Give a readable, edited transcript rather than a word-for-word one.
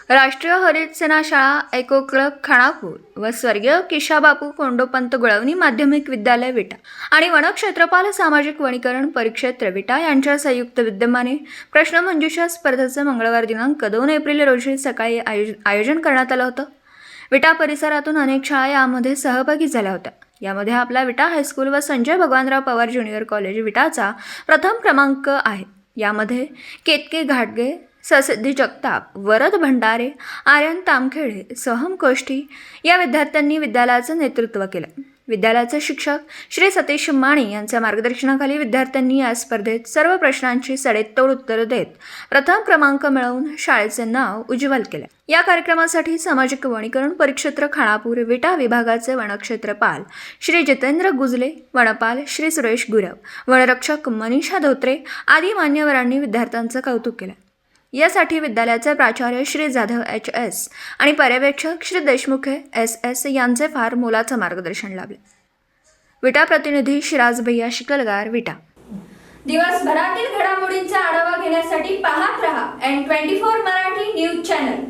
राष्ट्रीय हरित सेना शाळा, एको क्लब खानापूर व स्वर्गीय किशाबापू कोंडोपंत गुळवणी माध्यमिक विद्यालय विटा आणि वनक्षेत्रपाल सामाजिक वनीकरण परिक्षेत्र विटा यांच्या संयुक्त विद्यमाने प्रश्नमंजुषा स्पर्धेचं मंगळवार दिनांक 2 एप्रिल रोजी सकाळी आयोजन करण्यात आलं होतं. विटा परिसरातून अनेक शाळा यामध्ये सहभागी झाल्या होत्या. यामध्ये आपला विटा हायस्कूल व संजय भगवानराव पवार ज्युनियर कॉलेज विटाचा प्रथम क्रमांक आहे. यामध्ये केतके घाटगे, ससिद्धी जगताप, वरद भंडारे, आर्यन तामखेडे, सोहम कोष्टी या विद्यार्थ्यांनी विद्यालयाचं नेतृत्व केलं. विद्यालयाचे शिक्षक श्री सतीश माणी यांच्या मार्गदर्शनाखाली विद्यार्थ्यांनी या स्पर्धेत सर्व प्रश्नांची सडेतोड उत्तरं देत प्रथम क्रमांक मिळवून शाळेचे नाव उज्ज्वल केले. या कार्यक्रमासाठी सामाजिक वनीकरण परिक्षेत्र खानापूर विटा विभागाचे वनक्षेत्रपाल श्री जितेंद्र गुजले, वनपाल श्री सुरेश गुरव, वनरक्षक मनीषा धोत्रे आदी मान्यवरांनी विद्यार्थ्यांचं कौतुक केलं. यासाठी विद्यालयाचे प्राचार्य श्री जाधव HS आणि पर्यवेक्षक श्री देशमुख SS यांचे फार मोलाचं मार्गदर्शन लाभले. विटा प्रतिनिधी शिराज भैया शिकलगार, विटा. दिवसभरातील घडामोडींचा आढावा घेण्यासाठी पाहत रहा N24 मराठी न्यूज चॅनल.